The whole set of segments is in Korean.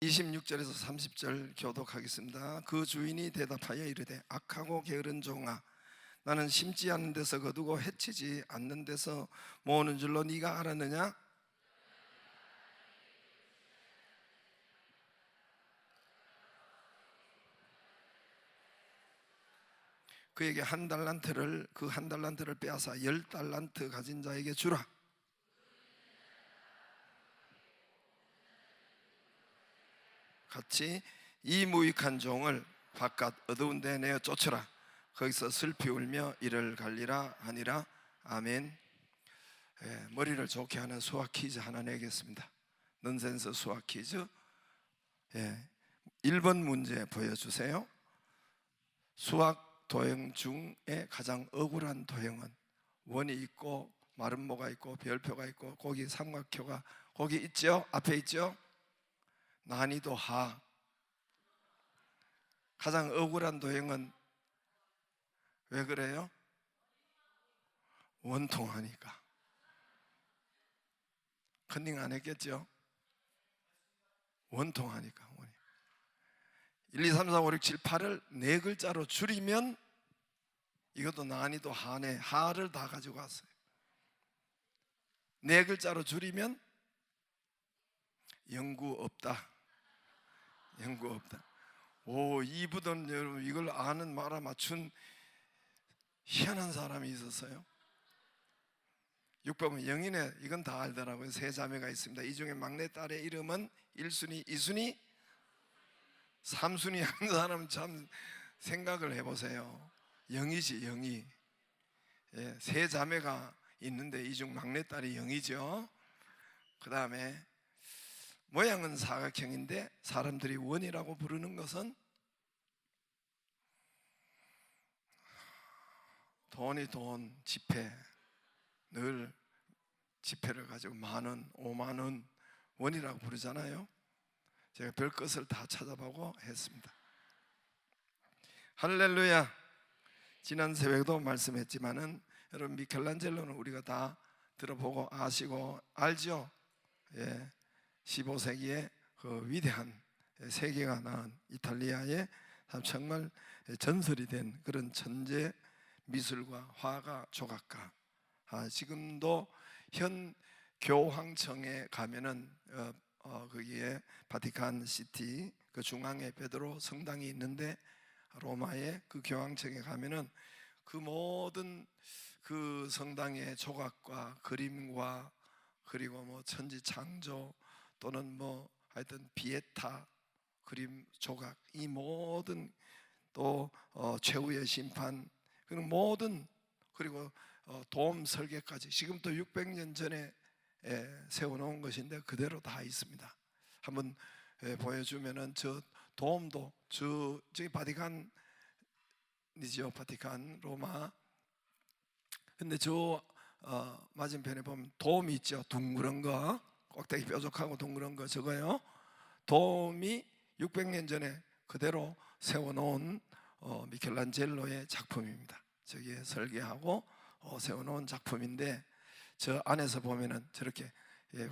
26절에서 30절 교독하겠습니다. 그 주인이 대답하여 이르되 악하고 게으른 종아, 나는 심지 않는 데서 거두고 해치지 않는 데서 모으는 줄로 네가 알았느냐? 그에게 그 한 달란트를 빼앗아 10달란트 가진 자에게 주라. 같이 이 무익한 종을 바깥 어두운 데 내어 쫓으라. 거기서 슬피 울며 이를 갈리라 하니라. 아멘. 머리를 좋게 하는 수학 퀴즈 하나 내겠습니다. 넌센스 수학 퀴즈. 1번 문제 보여주세요. 수학 도형 중에 가장 억울한 도형은 원이 있고 마름모가 있고 별표가 있고 거기 삼각형가 거기 있죠? 앞에 있죠? 난이도 하. 가장 억울한 도형은 왜 그래요? 원통하니까. 컨닝 안 했겠죠? 원통하니까. 1, 2, 3, 4, 5, 6, 7, 8을 네 글자로 줄이면 이것도 난이도 하네. 하를 다 가지고 왔어요. 네 글자로 줄이면 영구 없다. 영구 없다. 오, 이부던 여러분, 이걸 아는 말아 맞춘 희한한 사람이 있었어요. 6번은 영인의, 이건 다 알더라고요. 세 자매가 있습니다. 이 중에 막내딸의 이름은 1순위, 2순위, 3순위 한 사람은 참 생각을 해보세요. 영이지, 영이. 세 자매가 있는데 이 중 막내딸이 영이죠. 그 다음에 모양은 사각형인데 사람들이 원이라고 부르는 것은 돈이 돈, 지폐, 늘 지폐를 가지고 만원, 5만원 원이라고 부르잖아요. 제가 별 것을 다 찾아보고 했습니다. 할렐루야. 지난 새벽에도 말씀했지만은 여러분, 미켈란젤로는 우리가 다 들어보고 아시고 알죠? 15세기에 그 위대한 세계가 낳은 이탈리아의 정말 전설이 된 그런 천재 미술가, 화가, 조각가. 지금도 현 교황청에 가면은 거기에 바티칸 시티 그 중앙에 베드로 성당이 있는데, 로마의 그 교황청에 가면은 그 모든 그 성당의 조각과 그림과 그리고 뭐 천지창조 또는 뭐 하여튼 비에타 그림 조각, 이 모든 또 최후의 심판, 그리고 모든, 그리고 도움 설계까지 지금 또 600년 전에 세워놓은 것인데 그대로 다 있습니다. 한번 보여주면은 저 도움도 저기 바티칸이죠, 바티칸 로마. 근데 저 맞은편에 보면 돔이 있죠. 둥그런 거, 꼭대기 뾰족하고 둥그런 거, 저거요. 돔이 600년 전에 그대로 세워놓은 미켈란젤로의 작품입니다. 저기에 설계하고 세워놓은 작품인데, 저 안에서 보면은 저렇게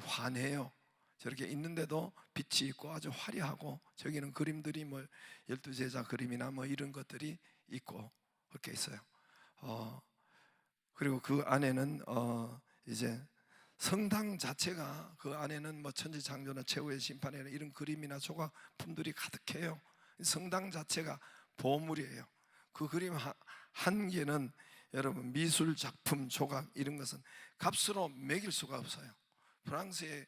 환해요. 저렇게 있는데도 빛이 있고 아주 화려하고, 저기는 그림들이 뭐 12제자 그림이나 뭐 이런 것들이 있고 그렇게 있어요. 그리고 그 안에는 이제 성당 자체가, 그 안에는 뭐 천지창조나 최후의 심판이나 이런 그림이나 조각품들이 가득해요. 성당 자체가 보물이에요. 그 그림 한 개는 여러분, 미술 작품 조각 이런 것은 값으로 매길 수가 없어요. 프랑스의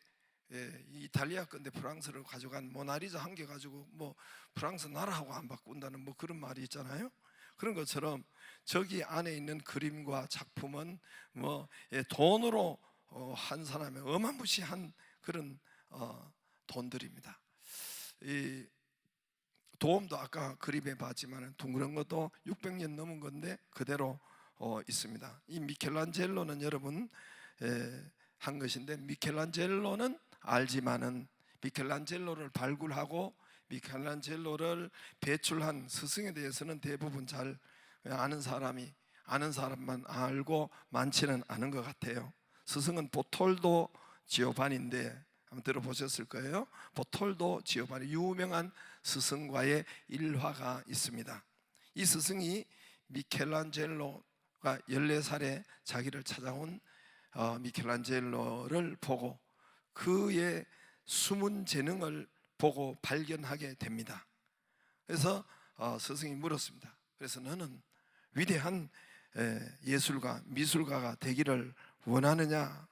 이탈리아 건데 프랑스를 가져간 모나리자 한 개 가지고 뭐 프랑스 나라하고 안 바꾼다는 뭐 그런 말이 있잖아요. 그런 것처럼 저기 안에 있는 그림과 작품은 뭐 돈으로 한 사람의 어마무시한 그런 돈들입니다. 이 도움도 아까 그림에 봤지만 둥그런 것도 600년 넘은 건데 그대로 있습니다. 이 미켈란젤로는 여러분 한 것인데, 미켈란젤로는 알지만은 미켈란젤로를 발굴하고 미켈란젤로를 배출한 스승에 대해서는 대부분 잘 아는 사람만 알고 많지는 않은 것 같아요. 스승은 보톨도 지오반인데 한번 들어보셨을 거예요. 보톨도 지오바니, 유명한 스승과의 일화가 있습니다. 이 스승이 미켈란젤로가 14살에 자기를 찾아온 미켈란젤로를 보고 그의 숨은 재능을 보고 발견하게 됩니다. 그래서 스승이 물었습니다. 그래서 너는 위대한 예술가, 미술가가 되기를 원하느냐?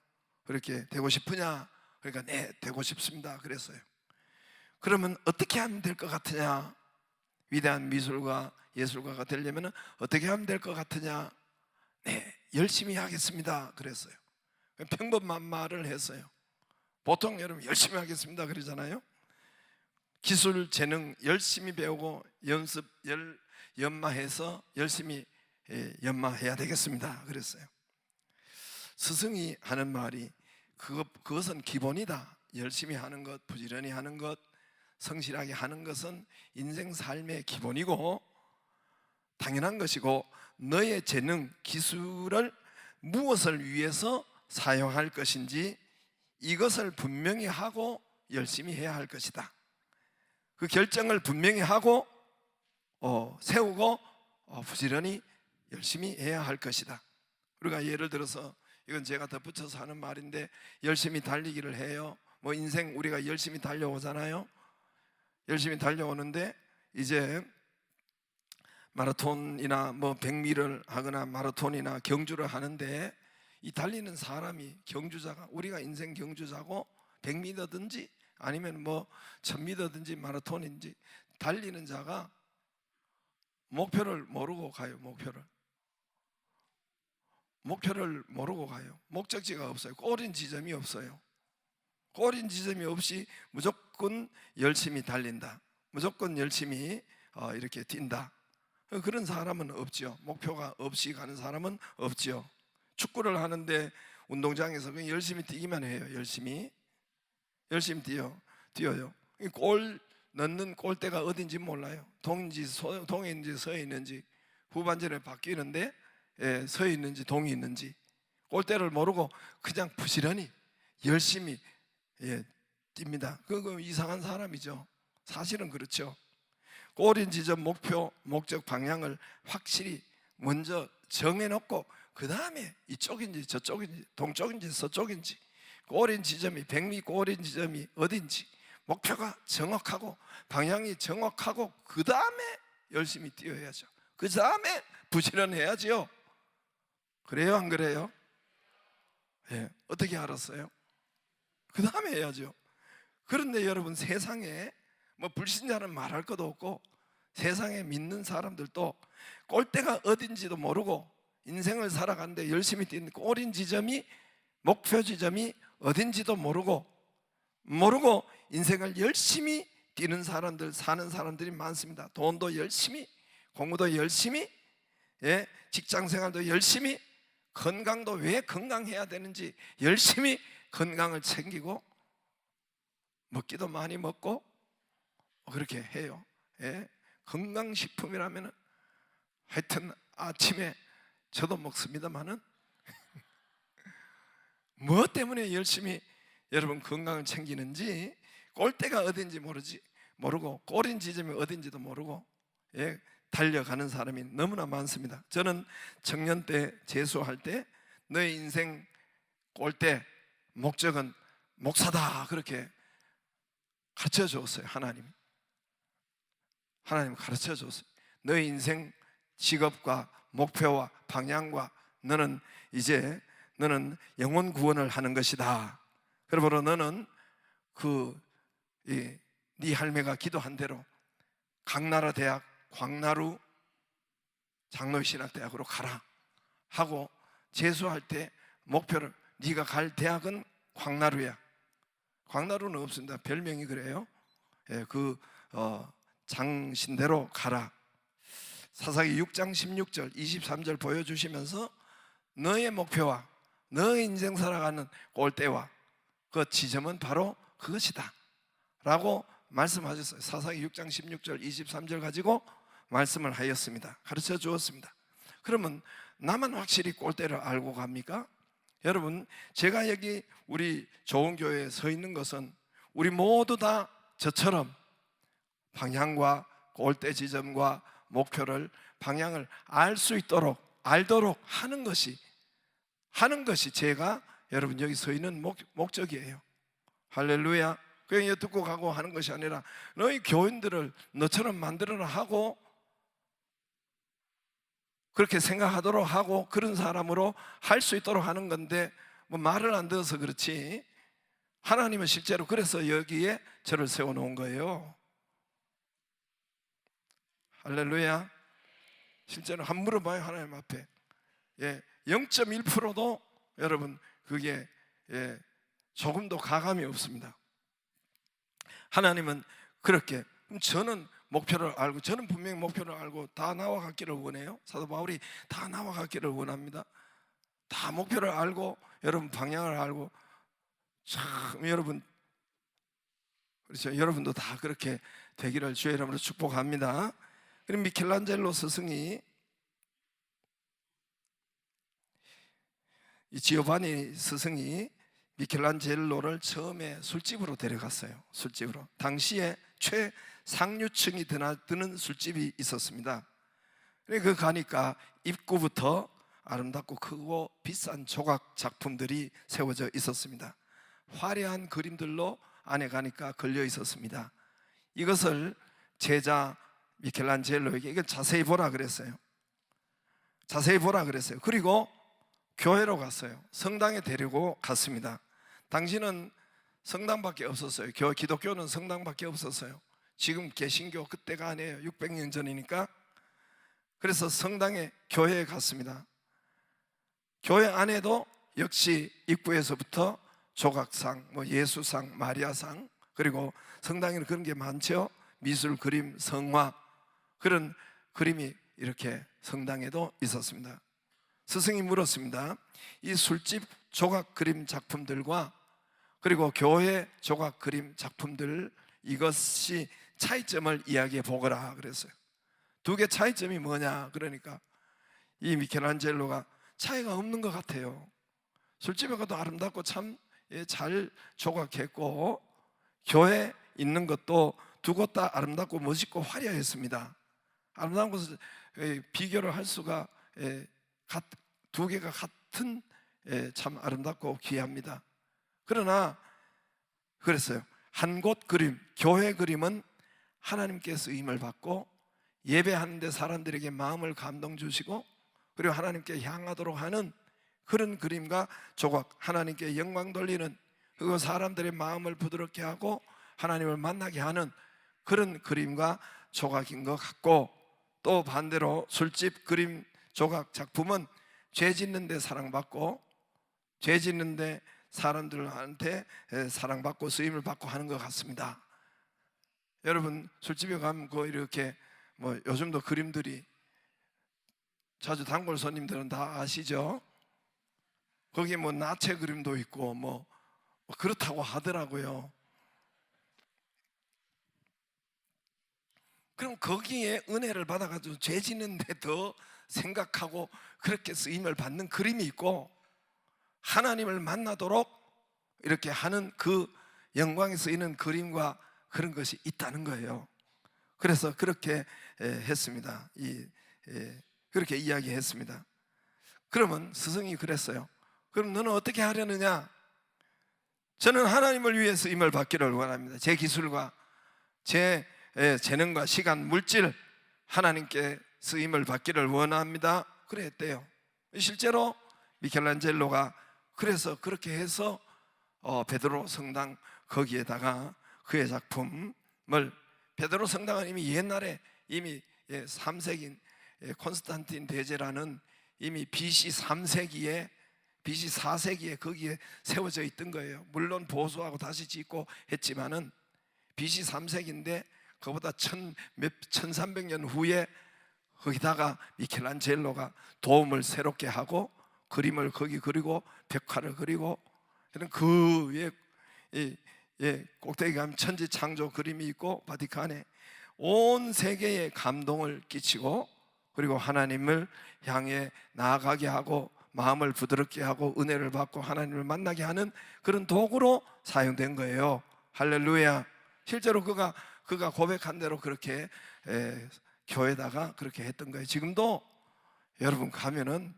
그렇게 되고 싶으냐? 그러니까 네, 되고 싶습니다. 그랬어요. 그러면 어떻게 하면 될 것 같으냐? 위대한 미술가, 예술가가 되려면 어떻게 하면 될 것 같으냐? 네, 열심히 하겠습니다. 그랬어요. 평범한 말을 했어요. 보통 여러분 열심히 하겠습니다 그러잖아요. 기술, 재능 열심히 배우고 연마해서 열심히 연마해야 되겠습니다 그랬어요. 스승이 하는 말이 그것은 기본이다. 열심히 하는 것, 부지런히 하는 것, 성실하게 하는 것은 인생 삶의 기본이고 당연한 것이고, 너의 재능, 기술을 무엇을 위해서 사용할 것인지 이것을 분명히 하고 열심히 해야 할 것이다. 그 결정을 분명히 하고 세우고 부지런히 열심히 해야 할 것이다. 우리가 예를 들어서, 이건 제가 덧붙여서 하는 말인데, 열심히 달리기를 해요. 뭐 인생 우리가 열심히 달려오잖아요. 열심히 달려오는데 이제 마라톤이나 뭐 100미를 하거나 마라톤이나 경주를 하는데, 이 달리는 사람이, 경주자가, 우리가 인생 경주자고 100미든지 아니면 뭐 1000미든지 마라톤인지 달리는 자가 목표를 모르고 가요. 목표를 모르고 가요. 목적지가 없어요. 꼬린 지점이 없어요. 꼬린 지점이 없이 무조건 열심히 달린다, 무조건 열심히 이렇게 뛴다. 그런 사람은 없죠. 목표가 없이 가는 사람은 없죠. 축구를 하는데 운동장에서 그냥 열심히 뛰기만 해요. 열심히 뛰어요. 골 넣는 골대가 어딘지 몰라요. 동에 있는지 서에 있는지, 후반전에 바뀌는데 서에 있는지 동에 있는지 골대를 모르고 그냥 부지런히 열심히 뜁니다. 그거 이상한 사람이죠. 사실은 그렇죠. 꼬린 지점, 목표, 목적, 방향을 확실히 먼저 정해놓고 그 다음에 이쪽인지 저쪽인지 동쪽인지 서쪽인지, 꼬린 지점이 100미 꼬린 지점이 어딘지 목표가 정확하고 방향이 정확하고 그 다음에 열심히 뛰어야죠. 그 다음에 부지런해야죠. 그래요, 안 그래요? 어떻게 알았어요? 그 다음에 해야죠. 그런데 여러분, 세상에 뭐 불신자는 말할 것도 없고, 세상에 믿는 사람들도 골대가 어딘지도 모르고 인생을 살아가는데 열심히 뛰는 꼬린 지점이, 목표 지점이 어딘지도 모르고 인생을 열심히 뛰는 사람들, 사는 사람들이 많습니다. 돈도 열심히, 공부도 열심히, 직장생활도 열심히, 건강도 왜 건강해야 되는지 열심히 건강을 챙기고 먹기도 많이 먹고 그렇게 해요. 건강식품이라면 하여튼 아침에 저도 먹습니다만은 뭐 때문에 열심히 여러분 건강을 챙기는지, 골대가 어딘지 모르고 꼬린 지점이 어딘지도 모르고 달려가는 사람이 너무나 많습니다. 저는 청년 때 재수할 때 너의 인생 골대, 목적은 목사다 그렇게 가르쳐 줬어요. 하나님 가르쳐 줬어요. 너의 인생 직업과 목표와 방향과 너는 영혼 구원을 하는 것이다. 그러므로 너는 네 할매가 기도한 대로 강나라 대학 광나루 장로신학대학으로 가라 하고, 재수할 때 목표를, 네가 갈 대학은 광나루야. 광나루는 없습니다. 별명이 그래요. 장신대로 가라. 사사기 6장 16절 23절 보여주시면서 너의 목표와 너의 인생 살아가는 골대와 그 지점은 바로 그것이다 라고 말씀하셨어요. 사사기 6장 16절 23절 가지고 말씀을 하였습니다. 가르쳐 주었습니다. 그러면 나만 확실히 골대를 알고 갑니까? 여러분, 제가 여기 우리 좋은 교회에 서 있는 것은 우리 모두 다 저처럼 방향과 골대 지점과 목표를, 방향을 알도록 하는 것이 제가 여러분 여기 서 있는 목적이에요. 할렐루야. 그냥 듣고 가고 하는 것이 아니라 너희 교인들을 너처럼 만들어라 하고, 그렇게 생각하도록 하고 그런 사람으로 할 수 있도록 하는 건데, 뭐 말을 안 들어서 그렇지 하나님은 실제로 그래서 여기에 저를 세워놓은 거예요. 할렐루야. 실제로 한번 물어봐요, 하나님 앞에. 0.1%도 여러분 그게 조금도 가감이 없습니다. 하나님은 그렇게, 그럼 저는 목표를 알고, 저는 분명히 목표를 알고 다 나와 갔기를 원해요. 사도 바울이 다 나와 갔기를 원합니다. 다 목표를 알고 여러분 방향을 알고, 참 여러분, 그렇죠, 여러분도 다 그렇게 되기를 주의 이름으로 축복합니다. 그럼 미켈란젤로 스승이, 이 지오바니 스승이 미켈란젤로를 처음에 술집으로 데려갔어요. 술집으로. 당시에 최상류층이 드는 술집이 있었습니다. 그 가니까 입구부터 아름답고 크고 비싼 조각 작품들이 세워져 있었습니다. 화려한 그림들로 안에 가니까 걸려 있었습니다. 이것을 제자 미켈란젤로에게 이걸 자세히 보라 그랬어요. 자세히 보라 그랬어요. 그리고 교회로 갔어요. 성당에 데리고 갔습니다. 당시는 성당밖에 없었어요. 기독교는 성당밖에 없었어요. 지금 개신교 그때가 아니에요. 600년 전이니까. 그래서 성당에, 교회에 갔습니다. 교회 안에도 역시 입구에서부터 조각상, 예수상, 마리아상, 그리고 성당에는 그런 게 많죠. 미술, 그림, 성화, 그런 그림이 이렇게 성당에도 있었습니다. 스승이 물었습니다. 이 술집 조각 그림 작품들과 그리고 교회 조각 그림 작품들, 이것이 차이점을 이야기해 보거라 그랬어요. 두 개 차이점이 뭐냐? 그러니까 이 미켈란젤로가 차이가 없는 것 같아요. 술집에 가도 아름답고 참 잘 조각했고, 교회 있는 것도 두 곳 다 아름답고 멋있고 화려했습니다. 아름다운 것을 비교를 할 수가, 두 개가 같은 참 아름답고 귀합니다. 그러나 그랬어요. 한 곳 그림, 교회 그림은 하나님께서 임을 받고 예배하는데 사람들에게 마음을 감동 주시고, 그리고 하나님께 향하도록 하는 그런 그림과 조각, 하나님께 영광 돌리는, 그리고 사람들의 마음을 부드럽게 하고 하나님을 만나게 하는 그런 그림과 조각인 것 같고, 또 반대로 술집 그림 조각 작품은 죄 짓는 데 사랑받고, 죄 짓는 데 사람들한테 사랑받고 쓰임을 받고 하는 것 같습니다. 여러분, 술집에 가면 이렇게 요즘도 그림들이, 자주 단골 손님들은 다 아시죠? 거기에 나체 그림도 있고 그렇다고 하더라고요. 그럼 거기에 은혜를 받아가지고 죄 짓는데 더 생각하고 그렇게 쓰임을 받는 그림이 있고, 하나님을 만나도록 이렇게 하는 그 영광에 쓰이는 그림과 그런 것이 있다는 거예요. 그래서 그렇게 했습니다. 그렇게 이야기했습니다. 그러면 스승이 그랬어요. 그럼 너는 어떻게 하려느냐? 저는 하나님을 위해 쓰임을 받기를 원합니다. 제 기술과 제 재능과 시간, 물질, 하나님께 쓰임을 받기를 원합니다. 그랬대요. 실제로 미켈란젤로가 그래서 그렇게 해서 베드로 성당 거기에다가 그의 작품을, 베드로 성당은 이미 옛날에, 이미 3세기인 콘스탄틴 대제라는 이미 BC 3세기에 BC 4세기에 거기에 세워져 있던 거예요. 물론 보수하고 다시 짓고 했지만은 BC 3세기인데 그보다 1300년 후에 거기다가 미켈란젤로가 도움을 새롭게 하고 그림을 거기 그리고 벽화를 그리고, 그 위에 꼭대기 가면 천지 창조 그림이 있고 바티칸에 온 세계에 감동을 끼치고, 그리고 하나님을 향해 나아가게 하고 마음을 부드럽게 하고 은혜를 받고 하나님을 만나게 하는 그런 도구로 사용된 거예요. 할렐루야. 실제로 그가 고백한 대로 그렇게 교회다가 그렇게 했던 거예요. 지금도 여러분 가면은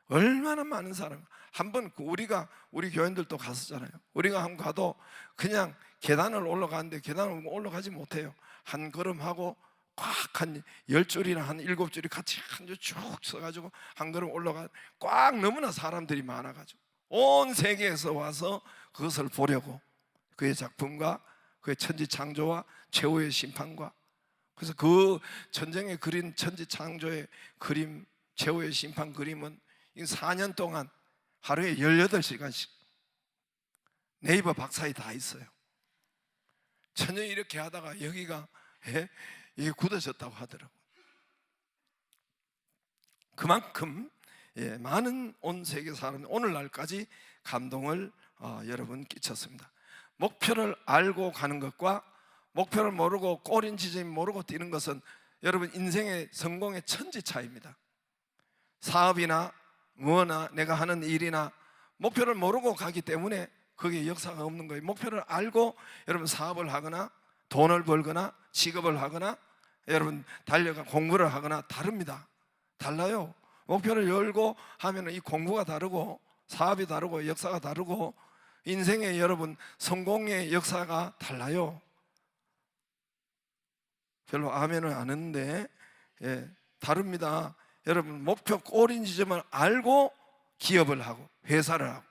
얼마나 많은 사람, 한번 우리 교인들도 갔었잖아요. 우리가 한번 가도 그냥 계단을 올라가는데 계단을 올라가지 못해요. 한 걸음 하고 꽉 한 10줄이나 한 7줄이 같이 한 줄 쭉 서가지고 한 걸음 올라가, 꽉 너무나 사람들이 많아가지고 온 세계에서 와서 그것을 보려고, 그의 작품과 그의 천지창조와 최후의 심판과, 그래서 그 전쟁에 그린 천지창조의 그림, 최후의 심판 그림은 4년 동안 하루에 18시간씩 네이버 박사에 다 있어요. 전혀 이렇게 하다가 여기가 이게 굳어졌다고 하더라고요. 그만큼 많은 온 세계 사람 오늘날까지 감동을 여러분 끼쳤습니다. 목표를 알고 가는 것과 목표를 모르고 꼬린 지점이 모르고 뛰는 것은 여러분 인생의 성공의 천지 차이입니다. 사업이나 뭐나 내가 하는 일이나 목표를 모르고 가기 때문에 거기에 역사가 없는 거예요. 목표를 알고 여러분 사업을 하거나 돈을 벌거나 직업을 하거나 여러분 달려가 공부를 하거나 다릅니다. 달라요. 목표를 열고 하면 이 공부가 다르고 사업이 다르고 역사가 다르고 인생의 여러분 성공의 역사가 달라요. 별로 아멘을 안 했는데 다릅니다. 여러분 목표 꼬린 지점을 알고 기업을 하고 회사를 하고,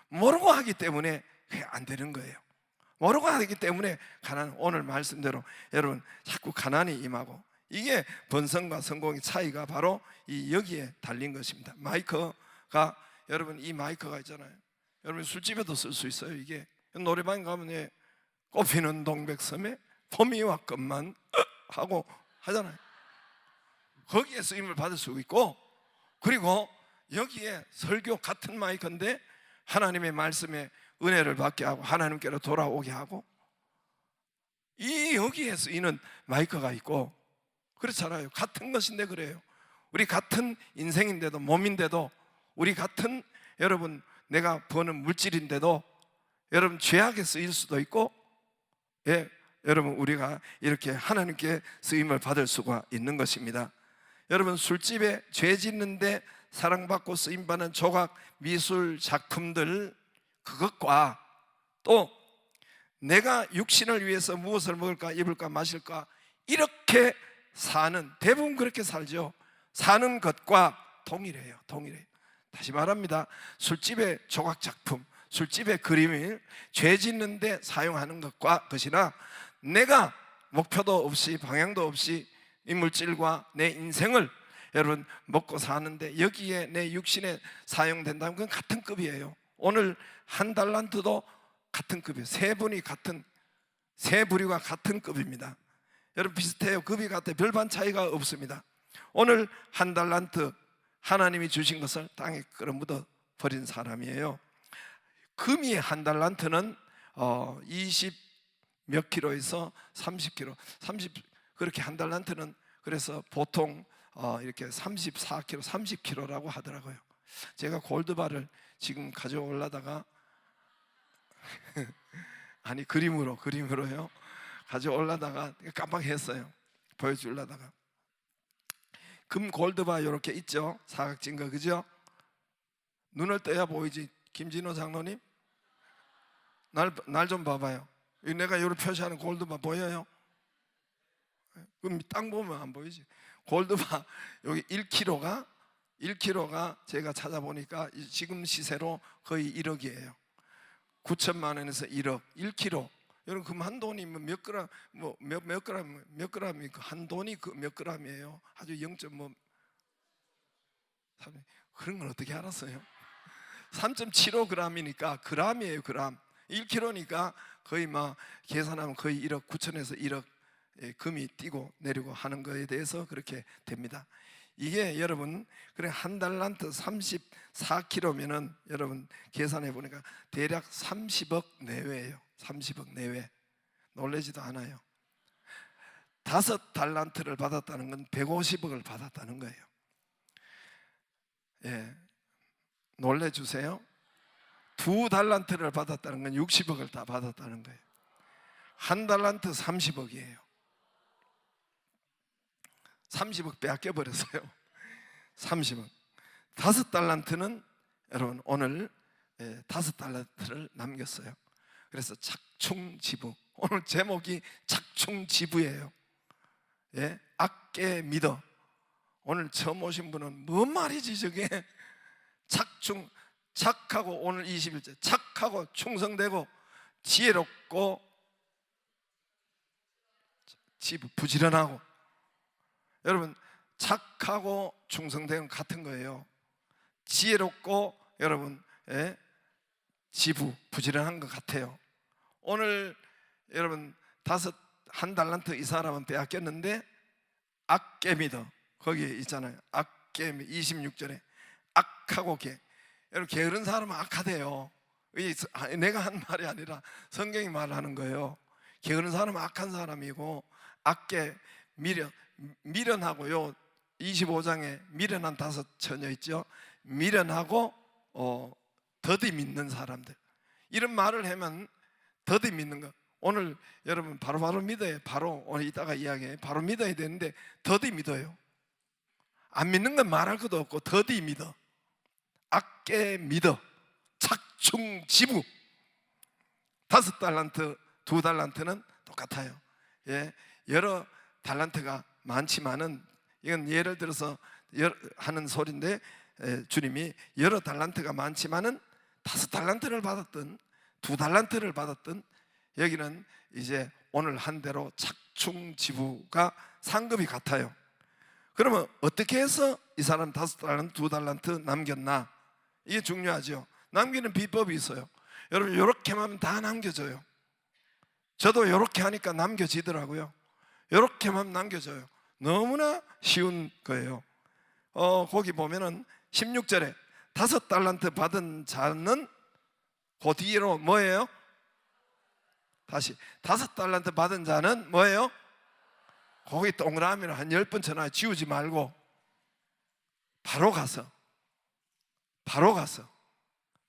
모르고 하기 때문에 그게 안 되는 거예요. 모르고 하기 때문에 오늘 말씀대로 여러분 자꾸 가난이 임하고, 이게 번성과 성공의 차이가 바로 여기에 달린 것입니다. 마이크가, 여러분 이 마이크가 있잖아요. 여러분 술집에도 쓸 수 있어요. 이게 노래방 가면 꽃피는 동백섬에 봄이 왔건만 하고 하잖아요. 거기에 쓰임을 받을 수 있고, 그리고 여기에 설교 같은 마이크인데 하나님의 말씀에 은혜를 받게 하고 하나님께로 돌아오게 하고, 여기에 쓰이는 마이크가 있고 그렇잖아요. 같은 것인데 그래요. 우리 같은 인생인데도, 몸인데도, 우리 같은 여러분 내가 버는 물질인데도 여러분 죄악에 쓰일 수도 있고, 여러분 우리가 이렇게 하나님께 쓰임을 받을 수가 있는 것입니다. 여러분 술집에 죄 짓는데 사랑받고 쓰임받는 조각 미술 작품들, 그것과 또 내가 육신을 위해서 무엇을 먹을까 입을까 마실까 이렇게 사는, 대부분 그렇게 살죠. 사는 것과 동일해요. 다시 말합니다. 술집의 조각 작품, 술집의 그림을 죄 짓는데 사용하는 것이나 내가 목표도 없이 방향도 없이 이 물질과 내 인생을 여러분 먹고 사는데 여기에 내 육신에 사용된다면 그건 같은 급이에요. 오늘 한 달란트도 같은 급이에요. 세 부류가 같은 급입니다. 여러분 비슷해요. 급이 같아요. 별반 차이가 없습니다. 오늘 한 달란트 하나님이 주신 것을 땅에 끌어묻어 버린 사람이에요. 금이 한 달란트는 20 몇 킬로에서 30킬로, 그렇게 한 달란트는 그래서 보통 이렇게 34킬로, 30킬로라고 하더라고요. 제가 골드바를 지금 가져오려다가 아니 그림으로요 가져오려다가 깜빡했어요. 보여주려다가 금 골드바 이렇게 있죠. 사각진 거, 그죠? 눈을 떠야 보이지. 김진호 장로님 날 좀 봐봐요. 내가 이렇게 표시하는 골드바 보여요? 그럼 땅 보면 안 보이지. 골드바 여기 1kg가 제가 찾아보니까 지금 시세로 거의 1억이에요. 9천만 원에서 1억. 1kg. 여러분 그럼 한 돈이 몇 그램, 몇 그램이 한 돈이 몇 그램이에요? 아주 0.3 그런 건 어떻게 알았어요? 3.75g이니까 그램이에요. 그램. 1kg니까 거의 계산하면 거의 1억 9천에서 1억 금이 뛰고 내리고 하는 거에 대해서 그렇게 됩니다. 이게 여러분 그래 한 달란트 34kg면은 여러분 계산해 보니까 대략 30억 내외예요. 30억 내외. 놀라지도 않아요. 5달란트를 받았다는 건 150억을 받았다는 거예요. 놀래주세요. 2달란트를 받았다는 건 60억을 다 받았다는 거예요. 1달란트 30억이에요 30억 빼앗겨버렸어요 30억. 5달란트는 여러분 오늘 5달란트를 남겼어요. 그래서 착충지부, 오늘 제목이 착충지부예요. 예? 아께 믿어. 오늘 처음 오신 분은 뭔 말이지 저게? 착하고 오늘 21절 착하고 충성되고 지혜롭고 부지런하고. 여러분 착하고 충성되는 같은 거예요. 지혜롭고 여러분 부지런한 것 같아요. 오늘 여러분 1달란트 이 사람은 빼앗겼는데 아께 믿어 거기에 있잖아요. 아께 26절에 악하고 여러분 게으른 사람은 악하대요. 내가 한 말이 아니라 성경이 말하는 거예요. 게으른 사람은 악한 사람이고 악계 미련하고요. 25장에 미련한 5 처녀 있죠. 미련하고 더디 믿는 사람들, 이런 말을 하면 더디 믿는 거. 오늘 여러분 바로 믿어요. 바로 오늘 이따가 이야기해. 바로 믿어야 되는데 더디 믿어요. 안 믿는 건 말할 것도 없고 더디 믿어. 악게 믿어. 착충지부. 5달란트 2달란트는 똑같아요. 예, 여러 달란트가 많지만은 이건 예를 들어서 하는 소리인데 주님이 여러 달란트가 많지만은 5달란트를 받았든 2달란트를 받았든 여기는 이제 오늘 한 대로 착충지부가 상급이 같아요. 그러면 어떻게 해서 이 사람 5달란트 2달란트 남겼나? 이게 중요하죠. 남기는 비법이 있어요. 여러분 이렇게만 하면 다 남겨져요. 저도 이렇게 하니까 남겨지더라고요. 이렇게만 남겨져요. 너무나 쉬운 거예요. 거기 보면은 16절에 5달란트 받은 자는 그 뒤로 뭐예요? 다시 5달란트 받은 자는 뭐예요? 거기 동그라미를 한 10번 쳐놔. 지우지 말고 바로 가서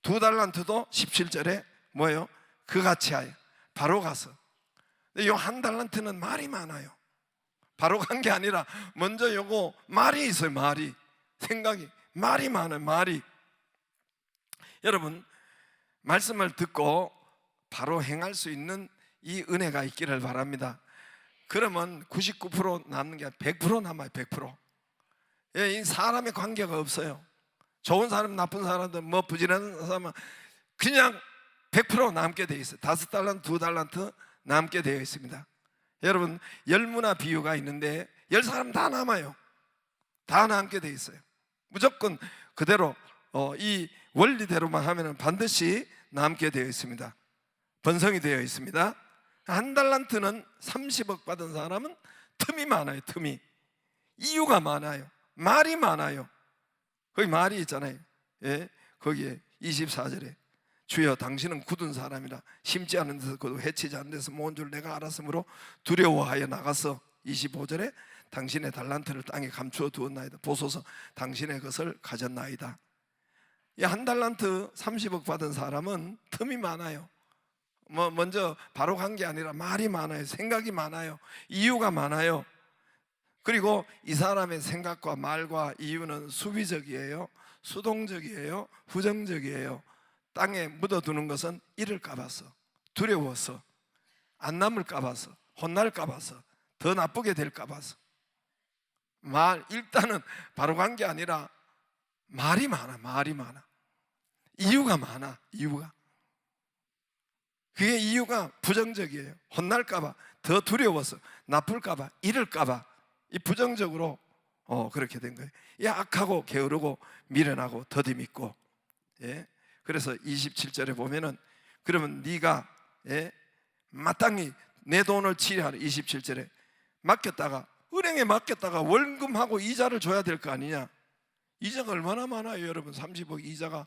2달란트도 17절에 뭐예요? 그같이 하여 바로 가서. 이 1달란트는 말이 많아요. 바로 간 게 아니라 먼저 요거 말이 있어요. 말이, 생각이, 말이 많아요. 말이. 여러분 말씀을 듣고 바로 행할 수 있는 이 은혜가 있기를 바랍니다. 그러면 99% 남는 게 아니라 100% 남아요. 100%. 예, 이 사람의 관계가 없어요. 좋은 사람, 나쁜 사람들, 뭐 부지런한 사람은 그냥 100% 남게 되어 있어요. 5달란트, 2달란트 남게 되어 있습니다. 여러분 열무나 비유가 있는데 10사람 다 남아요. 다 남게 되어 있어요. 무조건 그대로 이 원리대로만 하면 반드시 남게 되어 있습니다. 번성이 되어 있습니다. 1달란트는 30억 받은 사람은 틈이 많아요. 틈이. 이유가 많아요. 말이 많아요. 거기 말이 있잖아요. 예, 거기에 24절에 주여 당신은 굳은 사람이라 심지 않은 데서 거두 해치지 않는 데서 모은 줄 내가 알았으므로 두려워하여 나가서 25절에 당신의 달란트를 땅에 감추어 두었나이다. 보소서 당신의 것을 가졌나이다. 이 1달란트 30억 받은 사람은 틈이 많아요. 먼저 바로 간 게 아니라 말이 많아요. 생각이 많아요. 이유가 많아요. 그리고 이 사람의 생각과 말과 이유는 수비적이에요. 수동적이에요. 부정적이에요. 땅에 묻어두는 것은 잃을까 봐서, 두려워서, 안 남을까 봐서, 혼날까 봐서, 더 나쁘게 될까 봐서. 일단은 바로 간 게 아니라 말이 많아. 말이 많아. 이유가 많아. 이유가. 그게 이유가 부정적이에요. 혼날까 봐, 더 두려워서, 나쁠까 봐, 잃을까 봐. 이 부정적으로 그렇게 된 거예요. 이 악하고 게으르고 미련하고 더디 믿고. 예? 그래서 27절에 보면은 그러면 네가 마땅히 내 돈을 치리하라. 27절에 맡겼다가 은행에 맡겼다가 월금하고 이자를 줘야 될 거 아니냐. 이자가 얼마나 많아요 여러분. 30억 이자가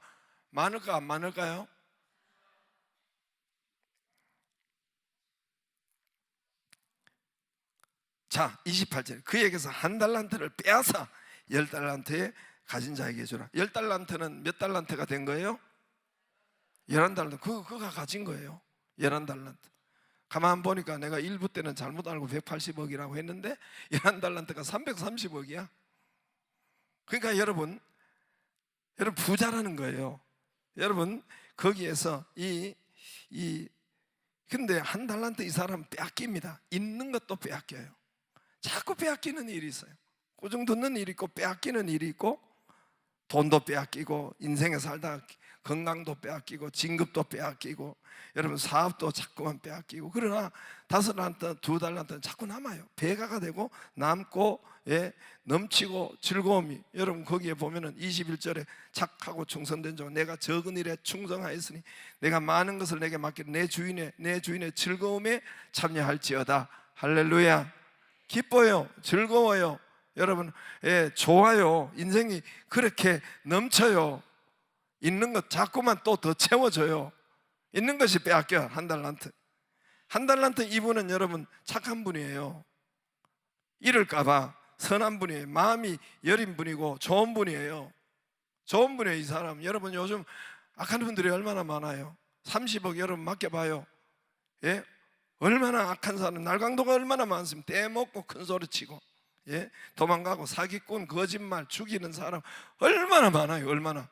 많을까 안 많을까요? 자 28절 그에게서 1달란트를 빼앗아 10달란트에 가진 자에게 주라. 10달란트는 몇 달란트가 된 거예요? 11달란트. 그가 가진 거예요. 11달란트. 가만 보니까 내가 일부 때는 잘못 알고 180억이라고 했는데 11달란트가 330억이야. 그러니까 여러분 부자라는 거예요. 여러분 거기에서 근데 한 달란트 이 사람은 빼앗깁니다. 있는 것도 빼앗겨요. 자꾸 빼앗기는 일이 있어요. 꾸중 듣는 일이 있고 빼앗기는 일이 있고, 돈도 빼앗기고 인생에 살다가 건강도 빼앗기고 진급도 빼앗기고 여러분 사업도 자꾸만 빼앗기고. 그러나 5달란트 2달란트는 자꾸 남아요. 배가가 되고 남고 넘치고 즐거움이. 여러분 거기에 보면은 21절에 착하고 충성된 종 내가 적은 일에 충성하였으니 내가 많은 것을 내게 맡기는 내 주인의 즐거움에 참여할지어다. 할렐루야. 기뻐요. 즐거워요. 여러분 좋아요. 인생이 그렇게 넘쳐요. 있는 것 자꾸만 또 더 채워줘요. 있는 것이 빼앗겨. 한 달란트 이분은 여러분 착한 분이에요. 잃을까봐 선한 분이에요. 마음이 여린 분이고 좋은 분이에요. 좋은 분이에요. 이 사람. 여러분 요즘 악한 분들이 얼마나 많아요. 30억 여러분 맡겨봐요. 얼마나 악한 사람, 날강도가 얼마나 많습니까? 떼먹고 큰소리치고 도망가고 사기꾼, 거짓말, 죽이는 사람 얼마나 많아요. 얼마나.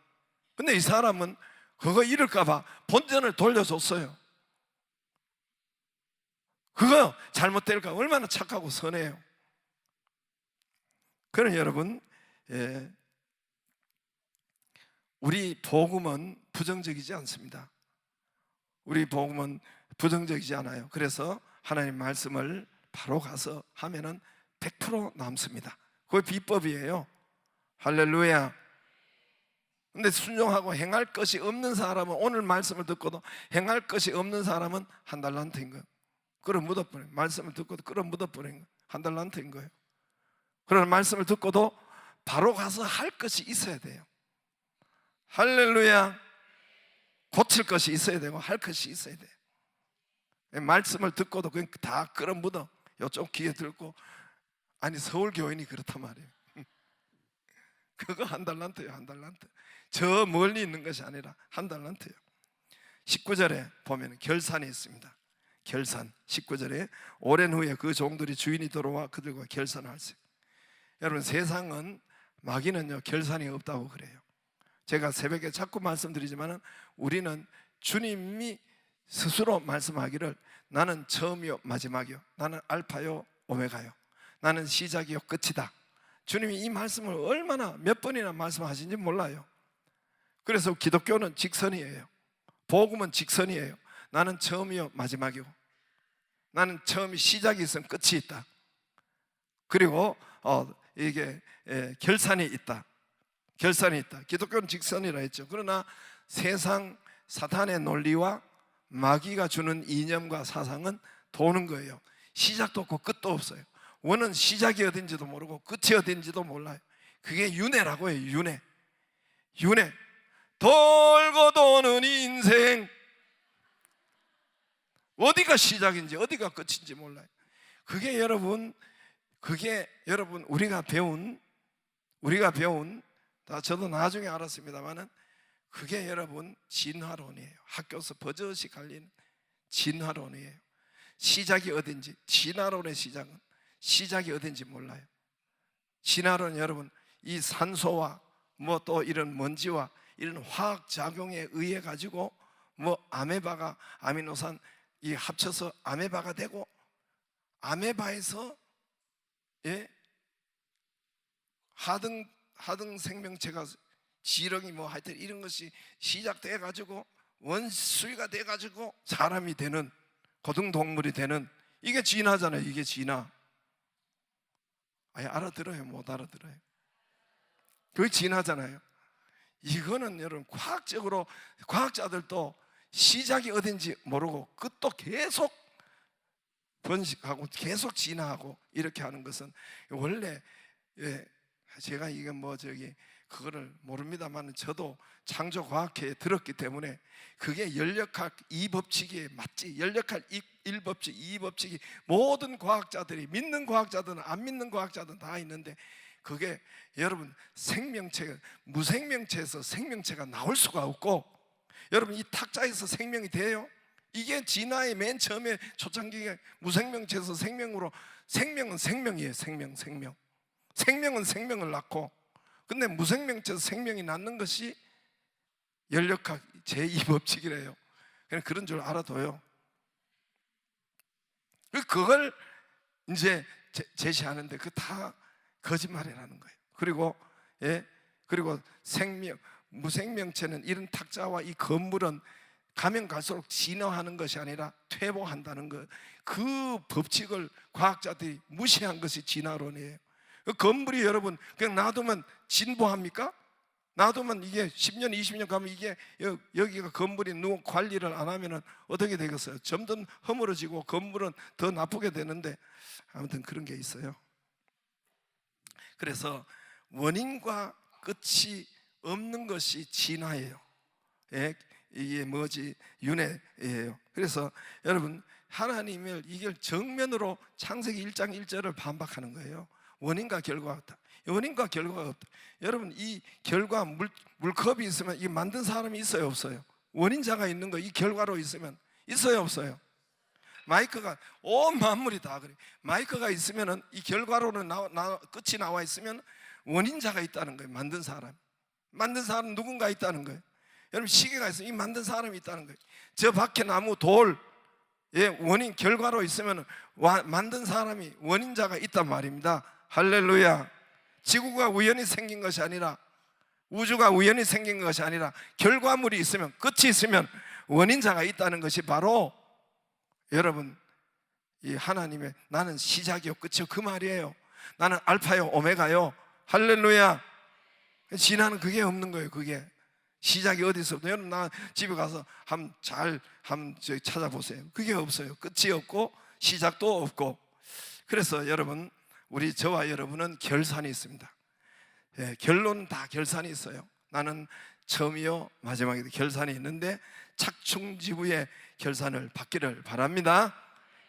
근데 이 사람은 그거 잃을까봐 본전을 돌려줬어요. 그거 잘못될까 얼마나 착하고 선해요. 그러나 여러분 우리 복음은 부정적이지 않습니다. 우리 복음은 부정적이지 않아요. 그래서 하나님 말씀을 바로 가서 하면은 100% 남습니다. 그게 비법이에요. 할렐루야. 근데 순종하고 행할 것이 없는 사람은, 오늘 말씀을 듣고도 행할 것이 없는 사람은 한 달란트인 거예요. 끌어 묻어버린 거예요. 말씀을 듣고도 끌어 묻어버린 거예요. 한 달란트인 거예요. 그러나 말씀을 듣고도 바로 가서 할 것이 있어야 돼요. 할렐루야. 고칠 것이 있어야 되고 할 것이 있어야 돼요. 말씀을 듣고도 그냥 다 끌어 묻어 이쪽 귀에 들고. 아니 서울 교인이 그렇단 말이에요. 그거 한 달란트예요. 한 달란트. 저 멀리 있는 것이 아니라 한 달란트예요. 19절에 보면 결산이 있습니다. 결산. 19절에 오랜 후에 그 종들이 주인이 들어와 그들과 결산을 할세. 여러분 세상은 마귀는요 결산이 없다고 그래요. 제가 새벽에 자꾸 말씀드리지만 우리는 주님이 스스로 말씀하기를 나는 처음이요 마지막이요, 나는 알파요 오메가요, 나는 시작이요 끝이다. 주님이 이 말씀을 얼마나 몇 번이나 말씀하신지 몰라요. 그래서 기독교는 직선이에요. 복음은 직선이에요. 나는 처음이요 마지막이고, 나는 처음이 시작이 있으면 끝이 있다. 그리고 이게 결산이 있다. 결산이 있다. 기독교는 직선이라 했죠. 그러나 세상 사탄의 논리와 마귀가 주는 이념과 사상은 도는 거예요. 시작도 없고 끝도 없어요. 원은 시작이 어딘지도 모르고 끝이 어딘지도 몰라요. 그게 윤회라고 해요. 윤회. 윤회. 돌고 도는 인생. 어디가 시작인지 어디가 끝인지 몰라요. 그게 여러분 우리가 배운 저도 나중에 알았습니다만은 그게 여러분 진화론이에요. 학교에서 버젓이 갈리는 진화론이에요. 시작이 어딘지, 진화론의 시작은 시작이 어딘지 몰라요. 진화론 여러분 이 산소와 뭐 또 이런 먼지와 이런 화학 작용에 의해 가지고 뭐 아메바가 아미노산 이 합쳐서 아메바가 되고, 아메바에서 하등 생명체가 지렁이 뭐 하여튼 이런 것이 시작돼 가지고 원수가 돼 가지고 사람이 되는, 고등동물이 되는, 이게 진화잖아요. 이게 진화. 아예 알아들어요? 못 알아들어요? 그게 진화잖아요. 이거는 여러분 과학적으로 과학자들도 시작이 어딘지 모르고 끝도 계속 번식하고 계속 진화하고 이렇게 하는 것은 원래 제가 이게 그거를 모릅니다만 저도 창조과학회에 들었기 때문에 그게 연력학 2법칙에 맞지. 연력학 1법칙 2법칙이 모든 과학자들이, 믿는 과학자들은 안 믿는 과학자들은 다 있는데 그게 여러분 무생명체에서 생명체가 나올 수가 없고, 여러분 이 탁자에서 생명이 돼요? 이게 진화의 맨 처음에 초창기에 무생명체에서 생명으로, 생명은 생명이에요. 생명은 생명을 낳고, 근데 무생명체에서 생명이 낳는 것이 연력학 제2법칙이래요. 그냥 그런 줄 알아둬요. 그걸 이제 제시하는데 그 다 거짓말이라는 거예요. 그리고 무생명체는 이런 탁자와 이 건물은 가면 갈수록 진화하는 것이 아니라 퇴보한다는 것, 그 법칙을 과학자들이 무시한 것이 진화론이에요. 그 건물이 여러분 그냥 놔두면 진보합니까? 놔두면 이게 10년 20년 가면 이게 여기가 건물이 누구 관리를 안 하면 어떻게 되겠어요? 점점 허물어지고 건물은 더 나쁘게 되는데, 아무튼 그런 게 있어요. 그래서 원인과 끝이 없는 것이 진화예요. 이게 뭐지? 윤회예요. 그래서 여러분 하나님을 이걸 정면으로 창세기 1장 1절을 반박하는 거예요. 원인과 결과가 없다. 원인과 결과가 없다. 여러분 이 결과 물컵이 있으면 이 만든 사람이 있어요, 없어요? 원인자가 있는 거, 이 결과로 있으면 있어요, 없어요? 마이크가 온 만물이 다 그래. 마이크가 있으면은 이 결과로는 끝이 나와 있으면 원인자가 있다는 거예요. 만든 사람 누군가 있다는 거예요. 여러분 시계가 있으면 이 만든 사람이 있다는 거예요. 저 밖에 나무 돌 원인 결과로 있으면 만든 사람이 원인자가 있단 말입니다. 할렐루야. 지구가 우연히 생긴 것이 아니라, 우주가 우연히 생긴 것이 아니라 결과물이 있으면, 끝이 있으면 원인자가 있다는 것이 바로 여러분 이 하나님의 나는 시작이요 끝이요 그 말이에요. 나는 알파요 오메가요. 할렐루야. 진화는 그게 없는 거예요. 그게 시작이 어디서부터. 여러분 나 집에 가서 한번 찾아보세요. 그게 없어요. 끝이 없고 시작도 없고. 그래서 여러분 저와 여러분은 결산이 있습니다. 결론은 다 결산이 있어요. 나는 처음이요 마지막에도 결산이 있는데 착충지부의 결산을 받기를 바랍니다.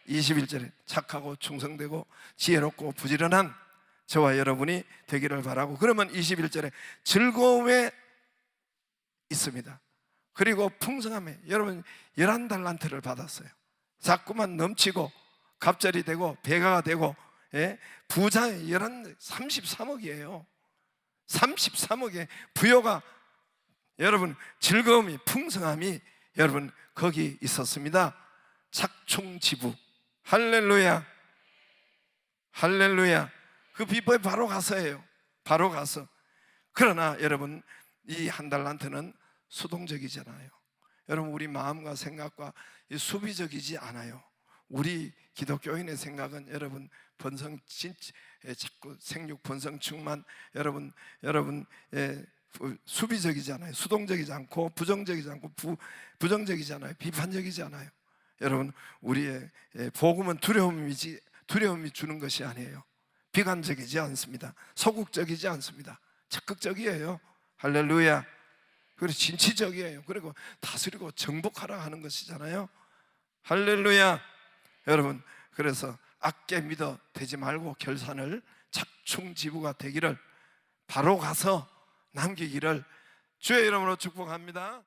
21절에 착하고 충성되고 지혜롭고 부지런한 저와 여러분이 되기를 바라고, 그러면 21절에 즐거움에 있습니다. 그리고 풍성함에, 여러분 11달란트를 받았어요. 자꾸만 넘치고 갑절이 되고 배가가 되고, 부자 33억이에요 33억의 부여가, 여러분 즐거움이 풍성함이 여러분 거기 있었습니다. 착충지부. 할렐루야. 할렐루야. 그 비법이 바로 가서예요. 바로 가서. 그러나 여러분 이 한 달란트는 수동적이잖아요. 여러분 우리 마음과 생각과 수비적이지 않아요. 우리 기독교인의 생각은 여러분 자꾸 생육 번성 충만, 여러분 수비적이지 않아요. 수동적이지 않고 부정적이지 않고 부정적이지 않아요. 비판적이지 않아요. 여러분 우리의 복음은 두려움이 주는 것이 아니에요. 비관적이지 않습니다. 소극적이지 않습니다. 적극적이에요. 할렐루야. 그리고 진취적이에요. 그리고 다스리고 정복하라 하는 것이잖아요. 할렐루야. 여러분 그래서 악게 믿어 되지 말고 결산을 착충지부가 되기를, 바로 가서 남기기를 주의 이름으로 축복합니다.